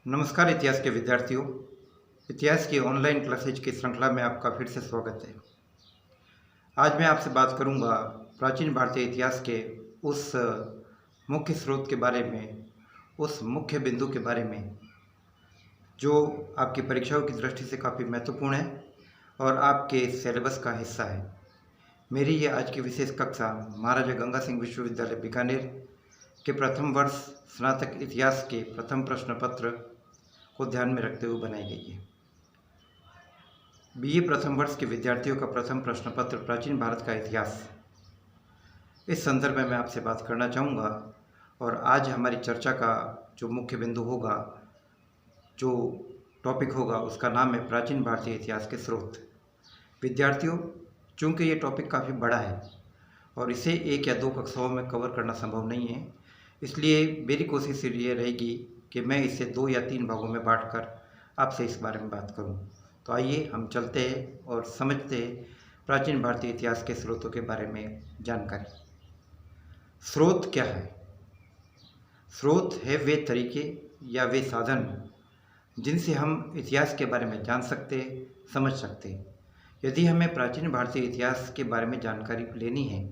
नमस्कार इतिहास के विद्यार्थियों। इतिहास की ऑनलाइन क्लासेज की श्रृंखला में आपका फिर से स्वागत है। आज मैं आपसे बात करूंगा प्राचीन भारतीय इतिहास के उस मुख्य स्रोत के बारे में, उस मुख्य बिंदु के बारे में जो आपकी परीक्षाओं की दृष्टि से काफ़ी महत्वपूर्ण है और आपके सिलेबस का हिस्सा है। मेरी ये आज की विशेष कक्षा महाराजा गंगा सिंह विश्वविद्यालय बीकानेर के प्रथम वर्ष स्नातक इतिहास के प्रथम प्रश्न पत्र को ध्यान में रखते हुए बनाई गई है। बीए प्रथम वर्ष के विद्यार्थियों का प्रथम प्रश्न पत्र प्राचीन भारत का इतिहास, इस संदर्भ में मैं आपसे बात करना चाहूँगा। और आज हमारी चर्चा का जो मुख्य बिंदु होगा, जो टॉपिक होगा, उसका नाम है प्राचीन भारतीय इतिहास के स्रोत। विद्यार्थियों, चूँकि ये टॉपिक काफ़ी बड़ा है और इसे एक या दो कक्षाओं में कवर करना संभव नहीं है, इसलिए मेरी कोशिश ये रहेगी कि मैं इसे 2 या 3 भागों में बांटकर आपसे इस बारे में बात करूं। तो आइए हम चलते हैं और समझते हैं प्राचीन भारतीय इतिहास के स्रोतों के बारे में जानकारी। स्रोत क्या है? स्रोत है वे तरीके या वे साधन जिनसे हम इतिहास के बारे में जान सकते, समझ सकते। यदि हमें प्राचीन भारतीय इतिहास के बारे में जानकारी लेनी है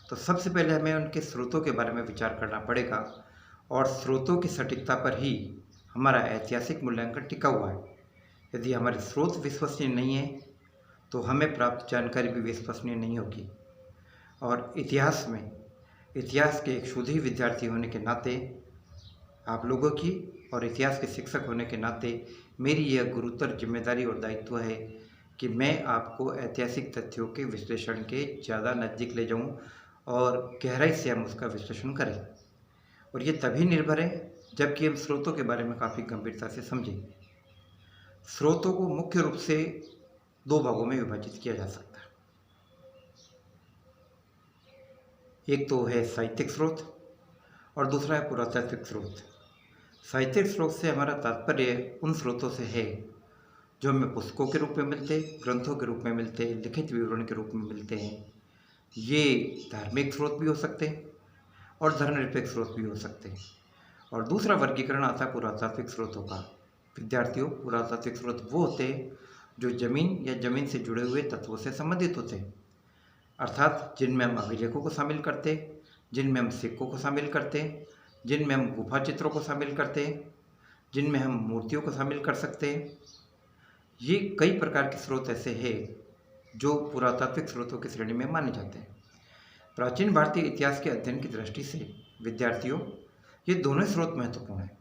तो सबसे पहले हमें उनके स्रोतों के बारे में विचार करना पड़ेगा और स्रोतों की सटीकता पर ही हमारा ऐतिहासिक मूल्यांकन टिका हुआ है। यदि हमारे स्रोत विश्वसनीय नहीं है तो हमें प्राप्त जानकारी भी विश्वसनीय नहीं होगी। और इतिहास में, इतिहास के एक शुद्ध विद्यार्थी होने के नाते आप लोगों की और इतिहास के शिक्षक होने के नाते मेरी यह गुरुतर जिम्मेदारी और दायित्व है कि मैं आपको ऐतिहासिक तथ्यों के विश्लेषण के ज़्यादा नज़दीक ले जाऊं और गहराई से हम उसका विश्लेषण करें। और ये तभी निर्भर है जबकि हम स्रोतों के बारे में काफ़ी गंभीरता से समझें। स्रोतों को मुख्य रूप से 2 भागों में विभाजित किया जा सकता है। एक तो है साहित्यिक स्रोत और दूसरा है पुरातात्विक स्रोत। साहित्यिक स्रोत से हमारा तात्पर्य उन स्रोतों से है जो हमें पुस्तकों के रूप में मिलते, ग्रंथों के रूप में मिलते, लिखित विवरण के रूप में मिलते हैं। ये धार्मिक स्रोत भी हो सकते हैं और धर्मनिरपेक्ष स्रोत भी हो सकते हैं। और दूसरा वर्गीकरण आता है पुरातात्विक स्रोतों का। विद्यार्थियों, पुरातात्विक स्रोत वो होते हैं जो जमीन या जमीन से जुड़े हुए तत्वों से संबंधित होते हैं, अर्थात जिनमें हम अभिलेखों को शामिल करते हैं, जिनमें हम सिक्कों को शामिल करते हैं, जिनमें हम गुफा चित्रों को शामिल करते हैं, जिनमें हम मूर्तियों को शामिल कर सकते हैं। ये कई प्रकार के स्रोत ऐसे हैं जो पुरातात्विक स्रोतों की श्रेणी में माने जाते हैं। प्राचीन भारतीय इतिहास के अध्ययन की दृष्टि से विद्यार्थियों, ये दोनों स्रोत महत्वपूर्ण हैं।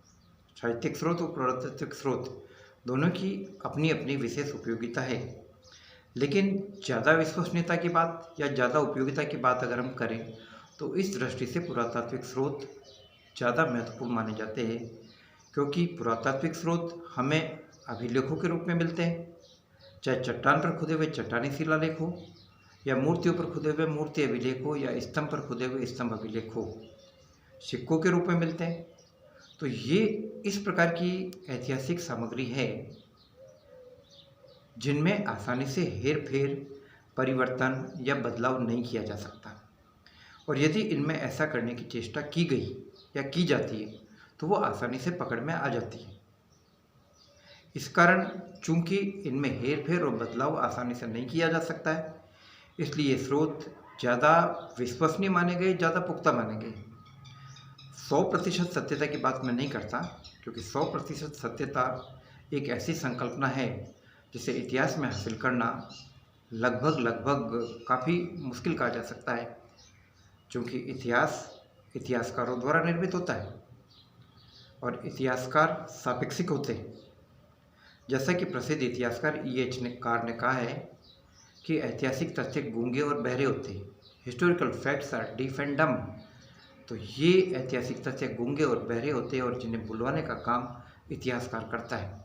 साहित्यिक स्रोत और पुरातात्विक स्रोत दोनों की अपनी अपनी विशेष उपयोगिता है, लेकिन ज़्यादा विश्वसनीयता की बात या ज़्यादा उपयोगिता की बात अगर हम करें तो इस दृष्टि से पुरातात्विक स्रोत ज़्यादा महत्वपूर्ण माने जाते हैं, क्योंकि पुरातात्विक स्रोत हमें अभिलेखों के रूप में मिलते हैं, चाहे चट्टान पर खुदे हुए चट्टानी शिलालेख हो या मूर्तियों पर खुदे हुए मूर्ति अभिलेख हो या स्तंभ पर खुदे हुए स्तंभ अभिलेख हो, सिक्कों के रूप में मिलते हैं। तो ये इस प्रकार की ऐतिहासिक सामग्री है जिनमें आसानी से हेर फेर, परिवर्तन या बदलाव नहीं किया जा सकता। और यदि इनमें ऐसा करने की चेष्टा की गई या की जाती है तो वो आसानी से पकड़ में आ जाती है। इस कारण चूंकि इनमें हेर फेर और बदलाव आसानी से नहीं किया जा सकता है, इसलिए स्रोत ज़्यादा विश्वसनीय माने गए, ज़्यादा पुख्ता माने गए। 100% सत्यता की बात मैं नहीं करता, क्योंकि 100% सत्यता एक ऐसी संकल्पना है जिसे इतिहास में हासिल करना लगभग काफ़ी मुश्किल कहा जा सकता है, क्योंकि इतिहास इतिहासकारों द्वारा निर्मित होता है और इतिहासकार सापेक्षिक होते हैं। जैसा कि प्रसिद्ध इतिहासकार E.H. कार ने कहा है कि ऐतिहासिक तथ्य गूंगे और बहरे होते हैं, historical facts are deaf and dumb. तो ये ऐतिहासिक तथ्य गूंगे और बहरे होते हैं और जिन्हें बुलवाने का काम इतिहासकार करता है।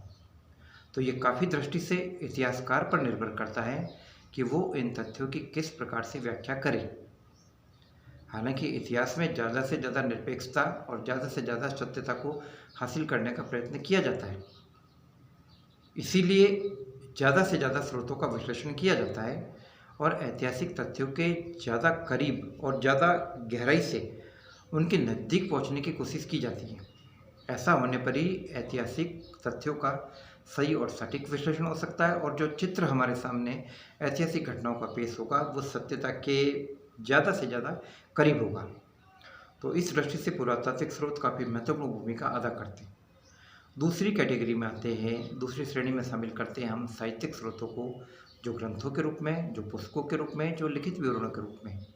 तो ये काफ़ी दृष्टि से इतिहासकार पर निर्भर करता है कि वो इन तथ्यों की किस प्रकार से व्याख्या करे। हालांकि इतिहास में ज़्यादा से ज़्यादा निरपेक्षता और ज़्यादा से ज़्यादा सत्यता को हासिल करने का प्रयत्न किया जाता है, इसीलिए ज़्यादा से ज़्यादा स्रोतों का विश्लेषण किया जाता है और ऐतिहासिक तथ्यों के ज़्यादा करीब और ज़्यादा गहराई से उनके नज़दीक पहुंचने की कोशिश की जाती है। ऐसा होने पर ही ऐतिहासिक तथ्यों का सही और सटीक विश्लेषण हो सकता है और जो चित्र हमारे सामने ऐतिहासिक घटनाओं का पेश होगा वो सत्यता के ज़्यादा से ज़्यादा करीब होगा। तो इस दृष्टि से पुरातात्विक स्रोत काफ़ी महत्वपूर्ण भूमिका अदा करते हैं। दूसरी कैटेगरी में आते हैं, दूसरी श्रेणी में शामिल करते हैं हम साहित्यिक स्रोतों को, जो ग्रंथों के रूप में, जो पुस्तकों के रूप में, जो लिखित विवरणों के रूप में।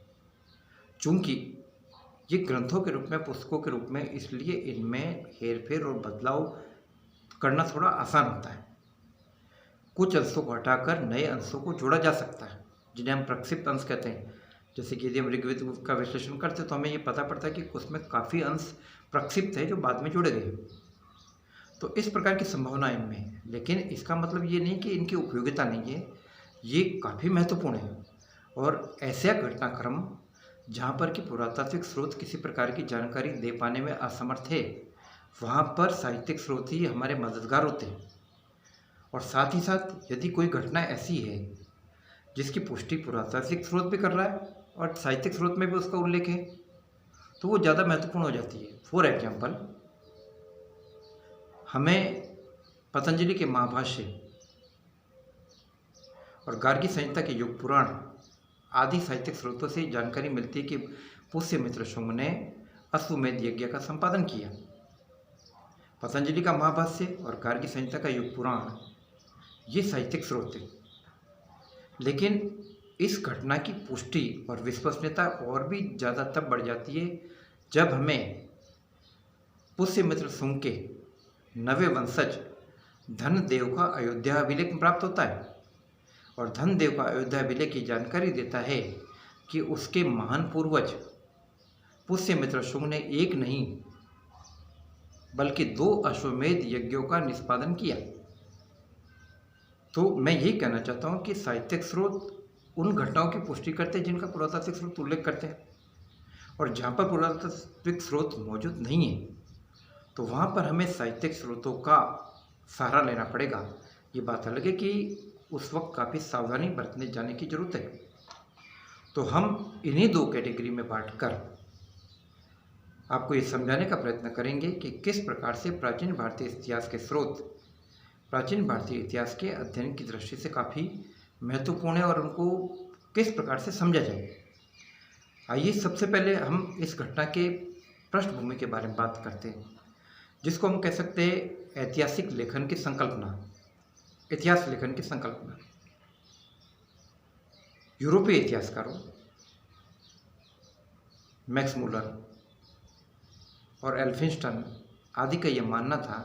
चूँकि ये ग्रंथों के रूप में, पुस्तकों के रूप में, इसलिए इनमें हेरफेर और बदलाव करना थोड़ा आसान होता है। कुछ अंशों को हटाकर नए अंशों को जोड़ा जा सकता है, जिन्हें हम प्रक्षिप्त अंश कहते हैं। जैसे कि यदि हम ऋग्वेद का विश्लेषण करते हैं तो हमें ये पता पड़ता है कि उसमें काफ़ी अंश प्रक्षिप्त है जो बाद में जोड़े गए। तो इस प्रकार की संभावना इनमें है, लेकिन इसका मतलब ये नहीं कि इनकी उपयोगिता नहीं है, ये काफ़ी महत्वपूर्ण है। और ऐसा घटनाक्रम जहाँ पर कि पुरातात्विक स्रोत किसी प्रकार की जानकारी दे पाने में असमर्थ है, वहाँ पर साहित्यिक स्रोत ही हमारे मददगार होते हैं। और साथ ही साथ यदि कोई घटना ऐसी है जिसकी पुष्टि पुरातात्विक स्रोत भी कर रहा है और साहित्यिक स्रोत में भी उसका उल्लेख है, तो वो ज़्यादा महत्वपूर्ण हो जाती है। फॉर एग्जाम्पल, हमें पतंजलि के महाभाष्य और गार्गी संहिता के युग पुराण आदि साहित्यिक स्रोतों से जानकारी मिलती है कि पुष्यमित्र शुंग ने अश्वमेध यज्ञ का संपादन किया। पतंजलि का महाभाष्य और गार्गी संहिता का युग पुराण ये साहित्यिक स्रोत थे, लेकिन इस घटना की पुष्टि और विश्वसनीयता और भी ज़्यादा तब बढ़ जाती है जब हमें पुष्यमित्र शुंग के नवे वंशज धनदेव का अयोध्या अभिलेख प्राप्त होता है। और धनदेव का अयोध्या अभिलेख की जानकारी देता है कि उसके महान पूर्वज पुष्यमित्र शुंग ने एक नहीं बल्कि 2 अश्वमेध यज्ञों का निष्पादन किया। तो मैं यही कहना चाहता हूँ कि साहित्यिक स्रोत उन घटनाओं की पुष्टि करते हैं जिनका पुरातात्विक स्रोत उल्लेख करते हैं, और जहाँ पर पुरातात्विक स्रोत मौजूद नहीं है तो वहाँ पर हमें साहित्यिक स्रोतों का सहारा लेना पड़ेगा। ये बात अलग है कि उस वक्त काफ़ी सावधानी बरतने जाने की ज़रूरत है। तो हम इन्हीं 2 कैटेगरी में बांटकर आपको ये समझाने का प्रयत्न करेंगे कि किस प्रकार से प्राचीन भारतीय इतिहास के स्रोत प्राचीन भारतीय इतिहास के अध्ययन की दृष्टि से काफ़ी महत्वपूर्ण है और उनको किस प्रकार से समझा जाए। आइए सबसे पहले हम इस घटना के पृष्ठभूमि के बारे में बात करते हैं, जिसको हम कह सकते हैं ऐतिहासिक लेखन की संकल्पना, इतिहास लेखन की संकल्पना। यूरोपीय इतिहासकारों मैक्स मुलर और एल्फिंस्टन आदि का यह मानना था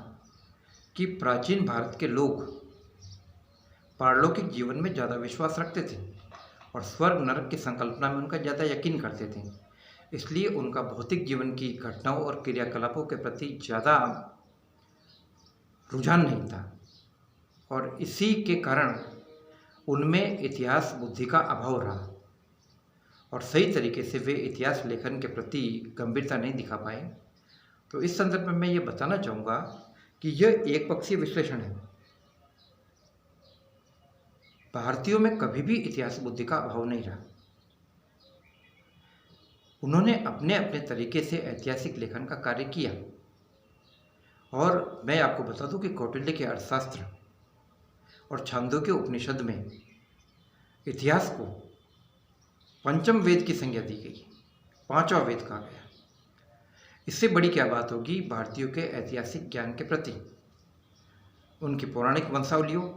कि प्राचीन भारत के लोग पारलौकिक जीवन में ज़्यादा विश्वास रखते थे और स्वर्ग नरक की संकल्पना में उनका ज़्यादा यकीन करते थे। इसलिए उनका भौतिक जीवन की घटनाओं और क्रियाकलापों के प्रति ज़्यादा रुझान नहीं था, और इसी के कारण उनमें इतिहास बुद्धि का अभाव रहा और सही तरीके से वे इतिहास लेखन के प्रति गंभीरता नहीं दिखा पाए। तो इस संदर्भ में मैं ये बताना चाहूँगा कि यह एक पक्षीय विश्लेषण है। भारतीयों में कभी भी इतिहास बुद्धि का अभाव नहीं रहा। उन्होंने अपने अपने तरीके से ऐतिहासिक लेखन का कार्य किया। और मैं आपको बता दूं कि कौटिल्य के अर्थशास्त्र और छांदोग्य उपनिषद में इतिहास को पंचम वेद की संज्ञा दी गई, 5वां वेद कहा गया। इससे बड़ी क्या बात होगी भारतीयों के ऐतिहासिक ज्ञान के प्रति। उनकी पौराणिक वंशावलियों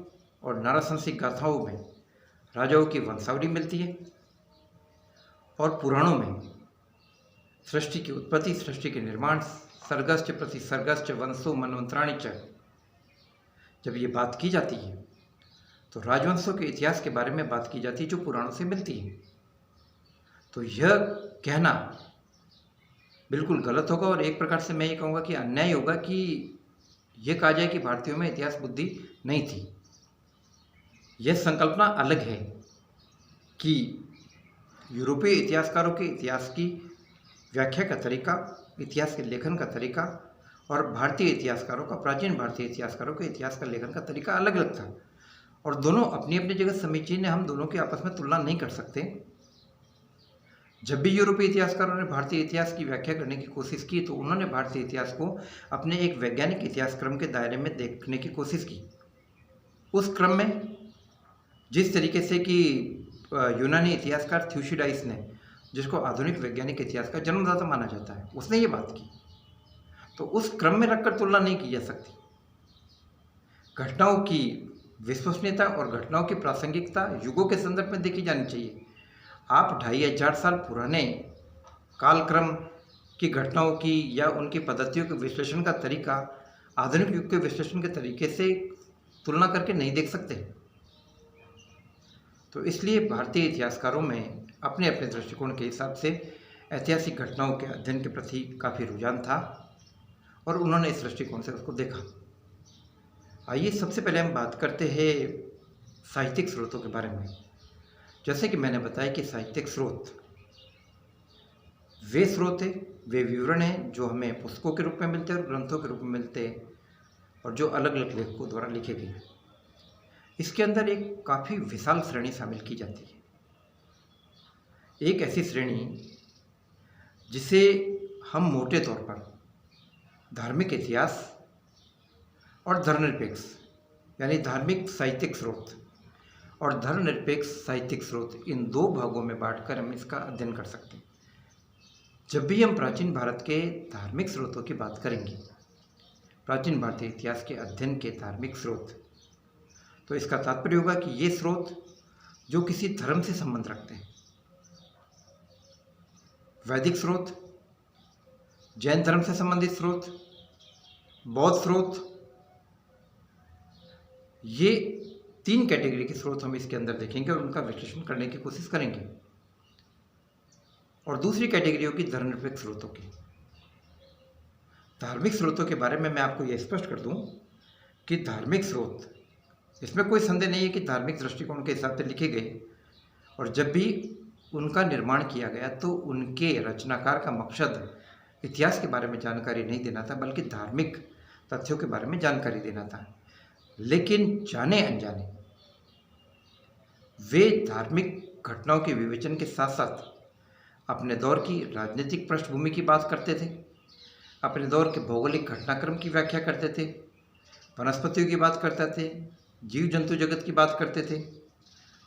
और नाराशंसिक गाथाओं में राजाओं की वंशावली मिलती है, और पुराणों में सृष्टि की उत्पत्ति, सृष्टि के निर्माण, सर्गश्च प्रति सर्गश्च वंशो मनवंतराणि च, जब ये बात की जाती है तो राजवंशों के इतिहास के बारे में बात की जाती है जो पुराणों से मिलती है। तो यह कहना बिल्कुल गलत होगा, और एक प्रकार से मैं ये कहूँगा कि अन्याय होगा कि यह कहा जाए कि भारतीयों में इतिहास बुद्धि नहीं थी। यह संकल्पना अलग है कि यूरोपीय इतिहासकारों के इतिहास की व्याख्या का तरीका, इतिहास के लेखन का तरीका, और भारतीय इतिहासकारों का, प्राचीन भारतीय इतिहासकारों के इतिहास का लेखन का तरीका अलग अलग था, और दोनों अपनी अपनी जगह समीचीन है। हम दोनों की आपस में तुलना नहीं कर सकते। जब भी यूरोपीय इतिहासकारों ने भारतीय इतिहास की व्याख्या करने की कोशिश की तो उन्होंने भारतीय इतिहास को अपने एक वैज्ञानिक इतिहास क्रम के दायरे में देखने की कोशिश की। उस क्रम में जिस तरीके से कि यूनानी इतिहासकार थ्यूसिडाइस ने, जिसको आधुनिक वैज्ञानिक इतिहास का जन्मदाता माना जाता है, उसने ये बात की, तो उस क्रम में रखकर तुलना नहीं की जा सकती। घटनाओं की विश्वसनीयता और घटनाओं की प्रासंगिकता युगों के संदर्भ में देखी जानी चाहिए। आप 2500 साल पुराने कालक्रम की घटनाओं की या उनकी पद्धतियों के विश्लेषण का तरीका आधुनिक युग के विश्लेषण के तरीके से तुलना करके नहीं देख सकते। तो इसलिए भारतीय इतिहासकारों में अपने अपने दृष्टिकोण के हिसाब से ऐतिहासिक घटनाओं के अध्ययन के प्रति काफ़ी रुझान था और उन्होंने इस दृष्टिकोण से उसको देखा। आइए सबसे पहले हम बात करते हैं साहित्यिक स्रोतों के बारे में। जैसे कि मैंने बताया कि साहित्यिक स्रोत वे स्रोत हैं, वे विवरण हैं जो हमें पुस्तकों के रूप में मिलते हैं और ग्रंथों के रूप में मिलते हैं और जो अलग अलग लेखकों द्वारा लिखे गए। इसके अंदर एक काफ़ी विशाल श्रेणी शामिल की जाती है। एक ऐसी श्रेणी जिसे हम मोटे तौर पर धार्मिक इतिहास और धर्मनिरपेक्ष यानी धार्मिक साहित्यिक स्रोत और धर्मनिरपेक्ष साहित्यिक स्रोत, इन दो भागों में बांटकर हम इसका अध्ययन कर सकते हैं। जब भी हम प्राचीन भारत के धार्मिक स्रोतों की बात करेंगे, प्राचीन भारतीय इतिहास के अध्ययन के धार्मिक स्रोत, तो इसका तात्पर्य होगा कि ये स्रोत जो किसी धर्म से संबंध रखते हैं। वैदिक स्रोत, जैन धर्म से संबंधित स्रोत, बौद्ध स्रोत, ये 3 कैटेगरी के स्रोत हम इसके अंदर देखेंगे और उनका विश्लेषण करने की कोशिश करेंगे। और दूसरी कैटेगरी होगी धर्मनिरपेक्ष स्रोतों की। धार्मिक स्रोतों के बारे में मैं आपको यह स्पष्ट कर दूं कि धार्मिक स्रोत, इसमें कोई संदेह नहीं है कि धार्मिक दृष्टिकोण के हिसाब से लिखे गए और जब भी उनका निर्माण किया गया तो उनके रचनाकार का मकसद इतिहास के बारे में जानकारी नहीं देना था, बल्कि धार्मिक तथ्यों के बारे में जानकारी देना था। लेकिन जाने अनजाने वे धार्मिक घटनाओं के विवेचन के साथ साथ अपने दौर की राजनीतिक पृष्ठभूमि की बात करते थे, अपने दौर के भौगोलिक घटनाक्रम की व्याख्या करते थे, वनस्पतियों की बात करते थे, जीव जंतु जगत की बात करते थे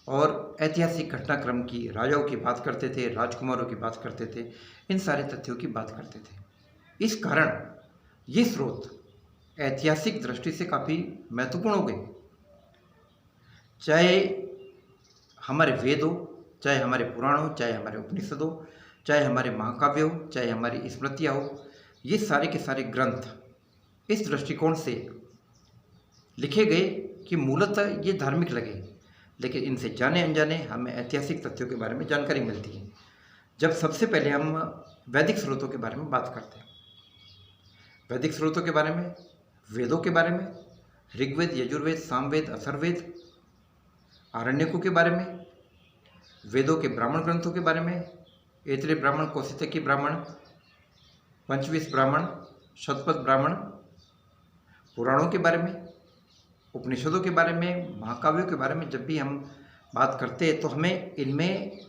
और ऐतिहासिक घटनाक्रम की, राजाओं की बात करते थे, राजकुमारों की बात करते थे, इन सारे तथ्यों की बात करते थे। इस कारण ये स्रोत ऐतिहासिक दृष्टि से काफ़ी महत्वपूर्ण हो गए। चाहे हमारे वेद हो, चाहे हमारे पुराण हो, चाहे हमारे उपनिषद हो, चाहे हमारे महाकाव्य हो, चाहे हमारी स्मृतियाँ हो, ये सारे के सारे ग्रंथ इस दृष्टिकोण से लिखे गए कि मूलतः ये धार्मिक लगे, लेकिन इनसे जाने अनजाने हमें ऐतिहासिक तथ्यों के बारे में जानकारी मिलती है। जब सबसे पहले हम वैदिक स्रोतों के बारे में बात करते हैं, वैदिक स्रोतों के बारे में, वेदों के बारे में, ऋग्वेद, यजुर्वेद, सामवेद, अथर्ववेद, आरण्यकों के बारे में, वेदों के ब्राह्मण ग्रंथों के बारे में, ऐतरेय ब्राह्मण, कौशितकी ब्राह्मण, पंचविंश ब्राह्मण, शतपथ ब्राह्मण, पुराणों के बारे में, उपनिषदों के बारे में, महाकाव्यों के बारे में जब भी हम बात करते हैं तो हमें इनमें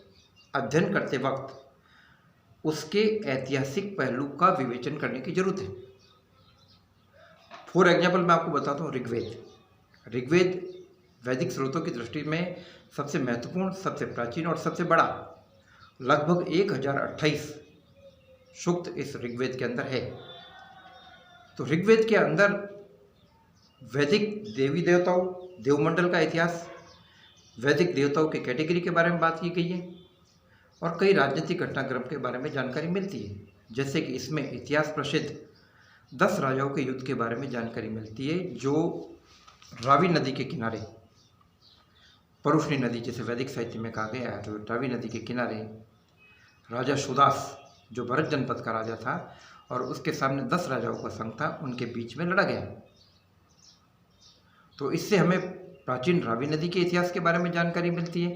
अध्ययन करते वक्त उसके ऐतिहासिक पहलू का विवेचन करने की जरूरत है। फॉर एग्जाम्पल मैं आपको बताता हूँ, ऋग्वेद वैदिक स्रोतों की दृष्टि में सबसे महत्वपूर्ण, सबसे प्राचीन और सबसे बड़ा, लगभग 1028 सूक्त इस ऋग्वेद के अंदर है। तो ऋग्वेद के अंदर वैदिक देवी देवताओं, देवमंडल का इतिहास, वैदिक देवताओं के कैटेगरी के बारे में बात की गई है और कई राजनीतिक घटनाक्रम के बारे में जानकारी मिलती है। जैसे कि इसमें इतिहास प्रसिद्ध 10 राजाओं के युद्ध के बारे में जानकारी मिलती है जो रावी नदी के किनारे, परुष्णी नदी जिसे वैदिक साहित्य में कहा गया है, तो रावी नदी के किनारे राजा सुदास जो भरत जनपद का राजा था और उसके सामने 10 राजाओं का संघ था, उनके बीच में लड़ा गया। तो इससे हमें प्राचीन रावी नदी के इतिहास के बारे में जानकारी मिलती है,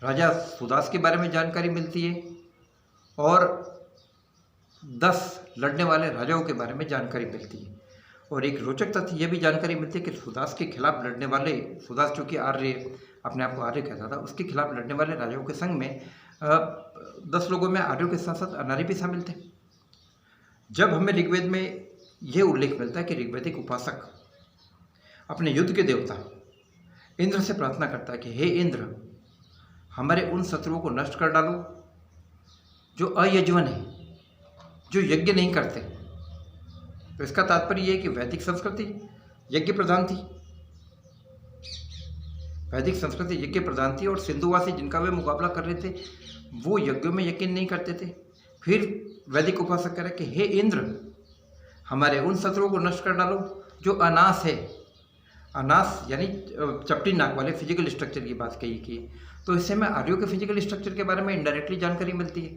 राजा सुदास के बारे में जानकारी मिलती है और 10 लड़ने वाले राजाओं के बारे में जानकारी मिलती है। और एक रोचक तथ्य यह भी जानकारी मिलती है कि सुदास के खिलाफ लड़ने वाले, सुदास जो कि आर्य, अपने आप को आर्य कहता था, उसके खिलाफ लड़ने वाले राजाओं के संग में 10 लोगों में आर्यों के साथ साथ अनार्य भी शामिल थे। जब हमें ऋग्वेद में यह उल्लेख मिलता है कि ऋग्वैदिक उपासक अपने युद्ध के देवता इंद्र से प्रार्थना करता है कि हे इंद्र, हमारे उन शत्रुओं को नष्ट कर डालो जो अयज्वन है, जो यज्ञ नहीं करते। तो इसका तात्पर्य यह है कि वैदिक संस्कृति यज्ञ प्रधान थी, वैदिक संस्कृति यज्ञ प्रधान थी, और सिंधुवासी जिनका वे मुकाबला कर रहे थे वो यज्ञों में यकीन नहीं करते थे। फिर वैदिक उपासक कह रहे कि हे इंद्र, हमारे उन शत्रुओं को नष्ट कर डालो जो अनास है। अनास यानी चपटी नाक वाले, फिजिकल स्ट्रक्चर की बात कही की। तो इससे हमें आर्यों के फिजिकल स्ट्रक्चर के बारे में इनडायरेक्टली जानकारी मिलती है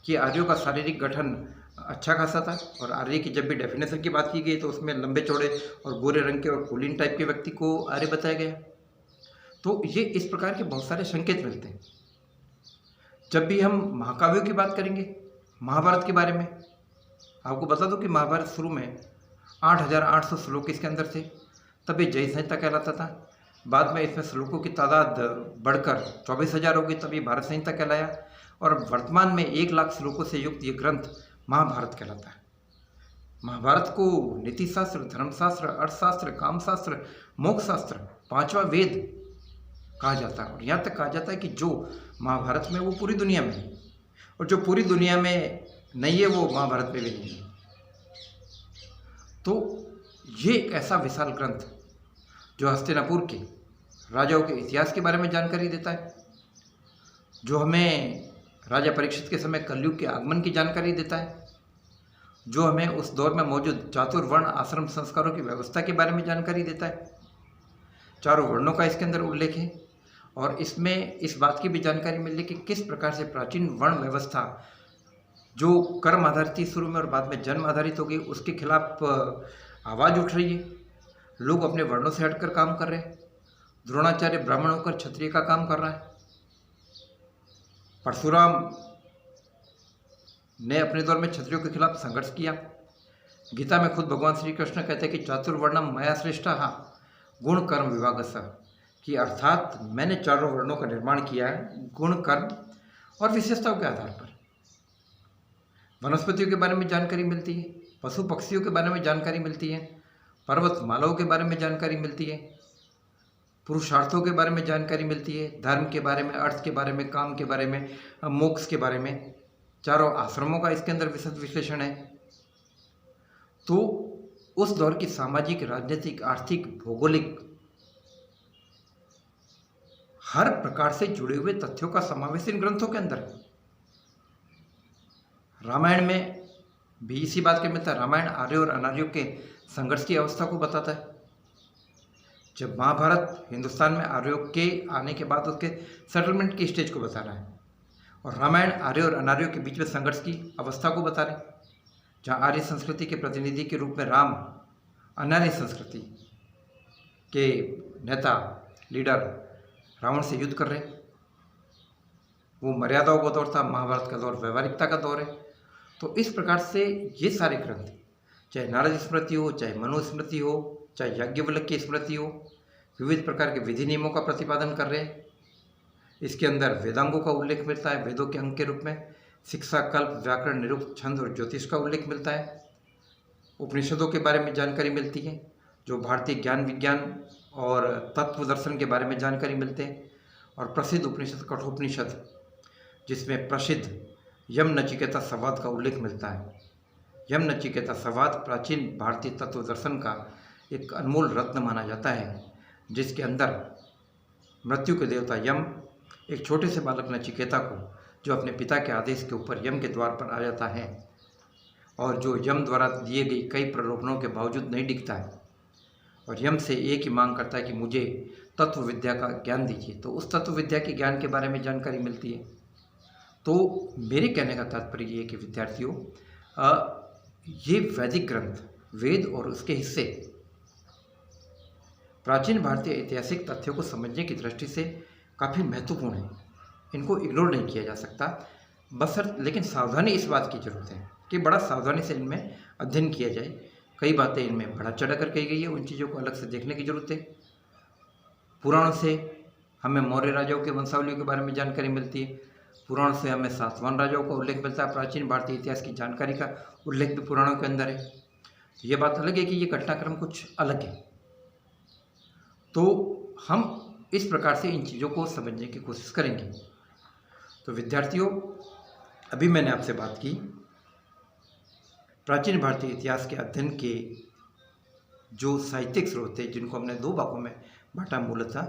कि आर्यों का शारीरिक गठन अच्छा खासा था। और आर्य की जब भी डेफिनेशन की बात की गई तो उसमें लंबे चौड़े और गोरे रंग के और कुलीन टाइप के व्यक्ति को आर्य बताया गया। तो ये इस प्रकार के बहुत सारे संकेत मिलते हैं। जब भी हम महाकाव्यों की बात करेंगे, महाभारत के बारे में, आपको बता दूं कि महाभारत शुरू में 8800 श्लोक इसके अंदर थे, तब ये जय संहिता कहलाता था। बाद में इसमें श्लोकों की तादाद बढ़कर 24,000 हो गई, तब ये भारत संहिता कहलाया। और वर्तमान में 1 लाख श्लोकों से युक्त ये ग्रंथ महाभारत कहलाता है। महाभारत को नीति शास्त्र, धर्मशास्त्र, अर्थशास्त्र, कामशास्त्र, मोक्ष शास्त्र, 5वां वेद कहा जाता है। और यहाँ तक कहा जाता है कि जो महाभारत में वो पूरी दुनिया में है, और जो पूरी दुनिया में नहीं है वो महाभारत में भी नहीं है। तो ये एक ऐसा विशाल ग्रंथ जो हस्तिनापुर के राजाओं के इतिहास के बारे में जानकारी देता है, जो हमें राजा परीक्षित के समय कलयुग के आगमन की जानकारी देता है, जो हमें उस दौर में मौजूद चातुर्वर्ण आश्रम संस्कारों की व्यवस्था के बारे में जानकारी देता है। चारों वर्णों का इसके अंदर उल्लेख है, और इसमें इस बात की भी जानकारी मिल रही कि किस प्रकार से प्राचीन वर्ण व्यवस्था जो कर्म आधारित थी शुरू में और बाद में जन्म आधारित हो गई, उसके खिलाफ आवाज़ उठ रही है। लोग अपने वर्णों से हटकर काम कर रहे हैं। द्रोणाचार्य ब्राह्मण होकर क्षत्रिय का काम कर रहा है। परशुराम ने अपने दौर में क्षत्रियों के खिलाफ संघर्ष किया। गीता में खुद भगवान श्री कृष्ण कहते हैं कि चातुर्वर्णम मया श्रेष्ठः गुण कर्म विभागस्य, कि अर्थात मैंने चारों वर्णों का निर्माण किया है गुण, कर्म और विशेषताओं के आधार पर। वनस्पतियों के बारे में जानकारी मिलती है, पशु पक्षियों के बारे में जानकारी मिलती है, पर्वतमालाओं के बारे में जानकारी मिलती है, पुरुषार्थों के बारे में जानकारी मिलती है, धर्म के बारे में, अर्थ के बारे में, काम के बारे में, मोक्ष के बारे में। चारों आश्रमों का इसके अंदर विशद विश्लेषण है। तो उस दौर की सामाजिक, राजनीतिक, आर्थिक, भौगोलिक हर प्रकार से जुड़े हुए तथ्यों का समावेश इन ग्रंथों के अंदर है। रामायण में भी इसी बात के मिलता है। रामायण आर्य और अनार्यों के संघर्ष की अवस्था को बताता है। जब महाभारत हिंदुस्तान में आर्यों के आने के बाद उसके सेटलमेंट की स्टेज को बता रहा है, और रामायण आर्य और अनार्यों के बीच में संघर्ष की अवस्था को बता रहे हैं, जहाँ आर्य संस्कृति के प्रतिनिधि के रूप में राम अनार्य संस्कृति के नेता, लीडर रावण से युद्ध कर रहे हैं। वो मर्यादाओं का दौर था, महाभारत का दौर व्यवहारिकता का दौर है। तो इस प्रकार से ये सारे ग्रंथ, चाहे नारद स्मृति हो, चाहे मनुस्मृति हो, चाहे याज्ञवल्क्य की स्मृति हो, विविध प्रकार के विधि नियमों का प्रतिपादन कर रहे हैं। इसके अंदर वेदांगों का उल्लेख मिलता है वेदों के अंग के रूप में। शिक्षा, कल्प, व्याकरण, निरुक्त, छंद और ज्योतिष का उल्लेख मिलता है। उपनिषदों के बारे में जानकारी मिलती है, जो भारतीय ज्ञान विज्ञान और तत्व दर्शन के बारे में जानकारी मिलते हैं। और प्रसिद्ध उपनिषद कठोपनिषद, जिसमें प्रसिद्ध यम नचिकेता संवाद का उल्लेख मिलता है। यम नचिकेता संवाद प्राचीन भारतीय तत्व दर्शन का एक अनमोल रत्न माना जाता है, जिसके अंदर मृत्यु के देवता यम एक छोटे से बालक नचिकेता को, जो अपने पिता के आदेश के ऊपर यम के द्वार पर आ जाता है और जो यम द्वारा दिए गई कई प्रलोभनों के बावजूद नहीं डिगता है, और यम से एक ही मांग करता है कि मुझे तत्व विद्या का ज्ञान दीजिए। तो उस तत्व विद्या के ज्ञान के बारे में जानकारी मिलती है। तो मेरे कहने का तात्पर्य ये है कि विद्यार्थियों, ये वैदिक ग्रंथ, वेद और उसके हिस्से प्राचीन भारतीय ऐतिहासिक तथ्यों को समझने की दृष्टि से काफ़ी महत्वपूर्ण है। इनको इग्नोर नहीं किया जा सकता, लेकिन सावधानी इस बात की ज़रूरत है कि बड़ा सावधानी से इनमें अध्ययन किया जाए। कई बातें इनमें बढ़ा चढ़ा कर कही गई है, उन चीज़ों को अलग से देखने की जरूरत है। पुराणों से हमें मौर्य राजाओं के वंशावलियों के बारे में जानकारी मिलती है, पुराण से हमें सातवाहन राजाओं का उल्लेख मिलता है। प्राचीन भारतीय इतिहास की जानकारी का उल्लेख भी पुराणों के अंदर है। ये बात अलग है कि ये घटनाक्रम कुछ अलग है। तो हम इस प्रकार से इन चीज़ों को समझने की कोशिश करेंगे। तो विद्यार्थियों, अभी मैंने आपसे बात की प्राचीन भारतीय इतिहास के अध्ययन के जो साहित्यिक स्रोत थे, जिनको हमने दो भागों में बांटा मूलतः।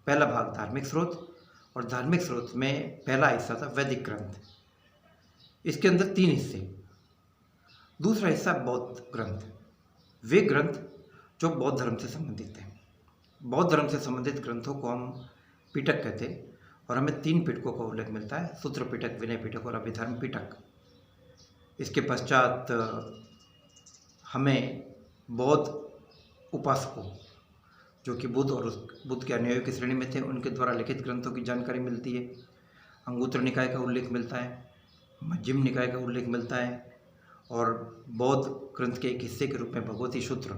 पहला भाग धार्मिक स्रोत, और धार्मिक स्रोत में पहला हिस्सा था वैदिक ग्रंथ। इसके अंदर 3 हिस्से। दूसरा हिस्सा बौद्ध ग्रंथ, वे ग्रंथ जो बौद्ध धर्म से संबंधित हैं। बौद्ध धर्म से संबंधित ग्रंथों को हम पिटक कहते हैं, और हमें 3 पिटकों का उल्लेख मिलता है, सूत्र पिटक, विनय पिटक और अभिधर्म पिटक। इसके पश्चात हमें बौद्ध उपासकों, जो कि बुद्ध और बुद्ध के अनुयायियों की श्रेणी में थे, उनके द्वारा लिखित ग्रंथों की जानकारी मिलती है। अंगुत्र निकाय का उल्लेख मिलता है, मध्यम निकाय का उल्लेख मिलता है, और बौद्ध ग्रंथ के एक हिस्से के रूप में भगवती सूत्र,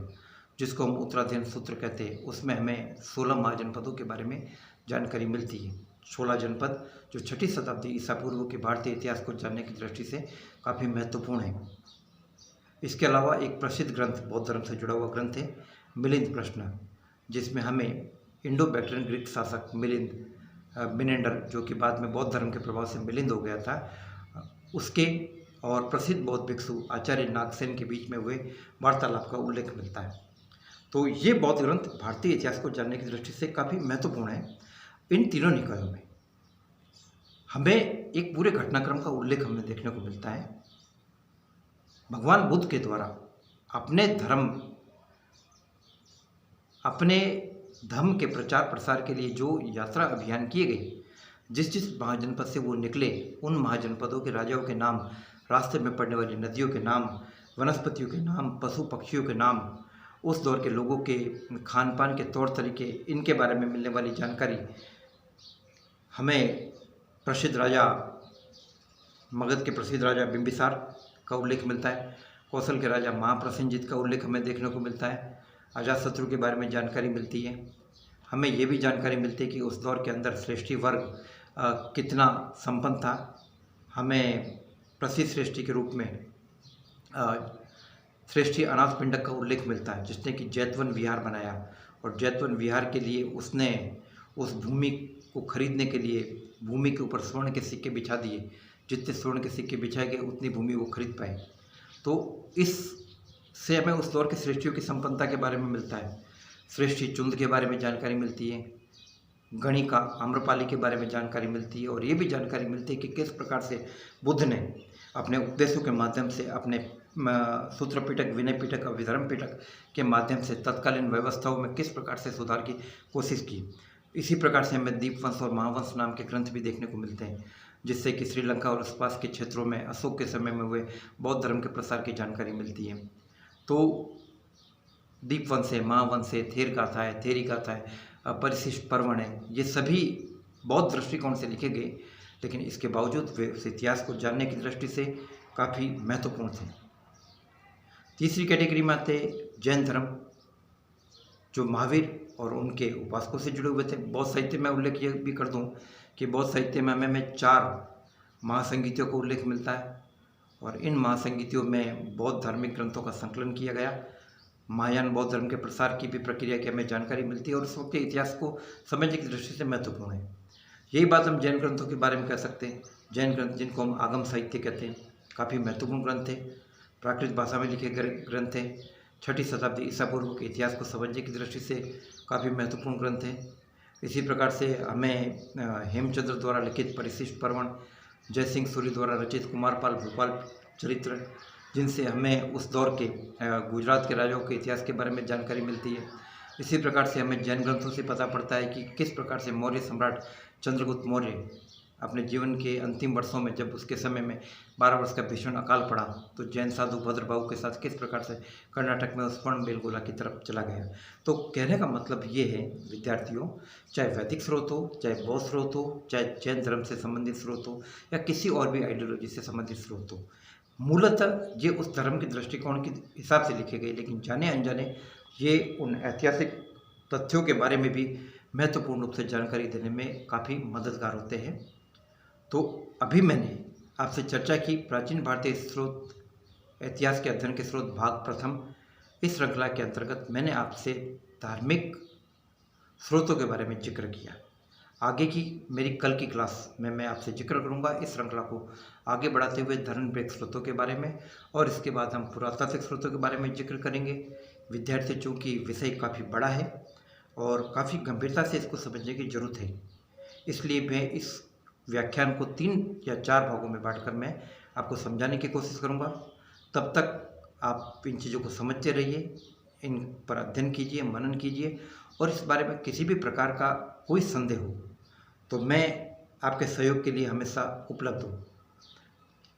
जिसको हम उत्तराध्ययन सूत्र कहते हैं, उसमें हमें 16 महाजनपदों के बारे में जानकारी मिलती है। 16 जनपद जो 6ठी शताब्दी ईसा पूर्व के भारतीय इतिहास को जानने की दृष्टि से काफ़ी महत्वपूर्ण है। इसके अलावा एक प्रसिद्ध ग्रंथ, बौद्ध धर्म से जुड़ा हुआ ग्रंथ है मिलिंद प्रश्न, जिसमें हमें इंडो बैक्ट्रियन ग्रीक शासक मिनेंडर, जो कि बाद में बौद्ध धर्म के प्रभाव से मिलिंद हो गया था, उसके और प्रसिद्ध बौद्ध भिक्षु आचार्य नागसेन के बीच में हुए वार्तालाप का उल्लेख मिलता है। तो ये बौद्ध ग्रंथ भारतीय इतिहास को जानने की दृष्टि से काफ़ी महत्वपूर्ण है। इन तीनों निकायों में हमें एक पूरे घटनाक्रम का उल्लेख हमें देखने को मिलता है। भगवान बुद्ध के द्वारा अपने धर्म के प्रचार प्रसार के लिए जो यात्रा अभियान किए गए, जिस महाजनपद से वो निकले, उन महाजनपदों के राजाओं के नाम, रास्ते में पड़ने वाली नदियों के नाम, वनस्पतियों के नाम, पशु पक्षियों के नाम, उस दौर के लोगों के खान पान के तौर तरीके, इनके बारे में मिलने वाली जानकारी हमें प्रसिद्ध राजा, मगध के प्रसिद्ध राजा बिंबिसार का उल्लेख मिलता है। कौशल के राजा महाप्रसेनजित का उल्लेख हमें देखने को मिलता है। अजातशत्रु के बारे में जानकारी मिलती है। हमें ये भी जानकारी मिलती है कि उस दौर के अंदर श्रेष्ठी वर्ग कितना संपन्न था। हमें प्रसिद्ध श्रेष्ठी के रूप में श्रेष्ठी अनाथ पिंडक का उल्लेख मिलता है, जिसने कि जैतवन विहार बनाया, और जैतवन विहार के लिए उसने उस भूमि को खरीदने के लिए भूमि के ऊपर स्वर्ण के सिक्के बिछा दिए। जितने स्वर्ण के सिक्के बिछाए गए उतनी भूमि वो खरीद पाए। तो इससे हमें उस दौर के श्रेष्ठियों की संपन्नता के बारे में मिलता है। श्रेष्ठी चुंद के बारे में जानकारी मिलती है, गणिका आम्रपाली के बारे में जानकारी मिलती है, और ये भी जानकारी मिलती है कि किस प्रकार से बुद्ध ने अपने उपदेशों के माध्यम से, अपने सूत्र पिटक, विनय पिटक, अभिधर्म पिटक के माध्यम से तत्कालीन व्यवस्थाओं में किस प्रकार से सुधार की कोशिश की। इसी प्रकार से हमें दीपवंश और महावंश नाम के ग्रंथ भी देखने को मिलते हैं, जिससे कि श्रीलंका और आसपास के क्षेत्रों में अशोक के समय में हुए बौद्ध धर्म के प्रसार की जानकारी मिलती है। तो दीपवंश है, महावंश है, थेर गाथा है, थेरी गाथा है, परिशिष्ट पर्वण है, ये सभी बौद्ध दृष्टिकोण से लिखे गए, लेकिन इसके बावजूद वे उस इतिहास को जानने की दृष्टि से काफ़ी महत्वपूर्ण थे। तीसरी कैटेगरी में आते जैन धर्म, जो महावीर और उनके उपासकों से जुड़े हुए थे। बौद्ध साहित्य में उल्लेख ये भी कर दूं कि बौद्ध साहित्य में हमें 4 महासंगीतियों का उल्लेख मिलता है, और इन महासंगीतियों में बौद्ध धार्मिक ग्रंथों का संकलन किया गया। महायान बौद्ध धर्म के प्रसार की भी प्रक्रिया की हमें जानकारी मिलती है, और उस वक्त के इतिहास को समझने की दृष्टि से महत्वपूर्ण है। यही बात हम जैन ग्रंथों के बारे में कह सकते हैं। जैन ग्रंथ, जिनको हम आगम साहित्य कहते हैं, काफ़ी महत्वपूर्ण ग्रंथ थे, प्राकृत भाषा में लिखे गए ग्रंथ थे। 6ठी शताब्दी ईसा पूर्व के इतिहास को समझने की दृष्टि से काफ़ी महत्वपूर्ण ग्रंथ है। इसी प्रकार से हमें हेमचंद्र द्वारा लिखित परिशिष्ट पर्वण, जयसिंह सूरी द्वारा रचित कुमारपाल भूपाल चरित्र, जिनसे हमें उस दौर के गुजरात के राजाओं के इतिहास के बारे में जानकारी मिलती है। इसी प्रकार से हमें जैन ग्रंथों से पता पड़ता है कि किस प्रकार से मौर्य सम्राट चंद्रगुप्त मौर्य अपने जीवन के अंतिम वर्षों में, जब उसके समय में 12 वर्ष का भीषण अकाल पड़ा, तो जैन साधु भद्रबाहु के साथ किस प्रकार से कर्नाटक में उस स्वर्ण बेलगोला की तरफ चला गया। तो कहने का मतलब ये है विद्यार्थियों, चाहे वैदिक स्रोत हो, चाहे बौद्ध स्रोत हो, चाहे जैन धर्म से संबंधित स्रोत हो, या किसी और भी आइडियोलॉजी से संबंधित स्रोत हो, मूलतः ये उस धर्म के दृष्टिकोण के हिसाब से लिखे गए, लेकिन जाने अनजाने ये उन ऐतिहासिक तथ्यों के बारे में भी महत्वपूर्ण रूप से जानकारी देने में काफ़ी मददगार होते हैं। तो अभी मैंने आपसे चर्चा की प्राचीन भारतीय स्रोत, इतिहास के अध्ययन के स्रोत भाग प्रथम। इस श्रृंखला के अंतर्गत मैंने आपसे धार्मिक स्रोतों के बारे में जिक्र किया। आगे की मेरी कल की क्लास में मैं आपसे जिक्र करूंगा इस श्रृंखला को आगे बढ़ाते हुए धर्मनिरपेक्ष स्रोतों के बारे में, और इसके बाद हम पुरातात्विक स्रोतों के बारे में जिक्र करेंगे। विद्यार्थी चूँकि विषय काफ़ी बड़ा है और काफ़ी गंभीरता से इसको समझने की ज़रूरत है, इसलिए मैं इस व्याख्यान को 3 या 4 भागों में बांटकर मैं आपको समझाने की कोशिश करूंगा। तब तक आप इन चीज़ों को समझते रहिए, इन पर अध्ययन कीजिए, मनन कीजिए, और इस बारे में किसी भी प्रकार का कोई संदेह हो तो मैं आपके सहयोग के लिए हमेशा उपलब्ध हूँ।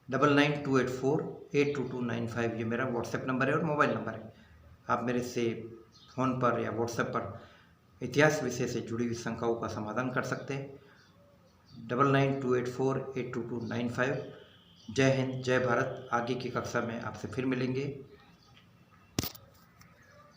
9928482295 ये मेरा व्हाट्सएप नंबर है और मोबाइल नंबर है। आप मेरे से फ़ोन पर या व्हाट्सएप पर इतिहास विषय से जुड़ी हुई शंकाओं का समाधान कर सकते हैं। 9928482295। जय हिंद, जय भारत। आगे की कक्षा में आपसे फिर मिलेंगे।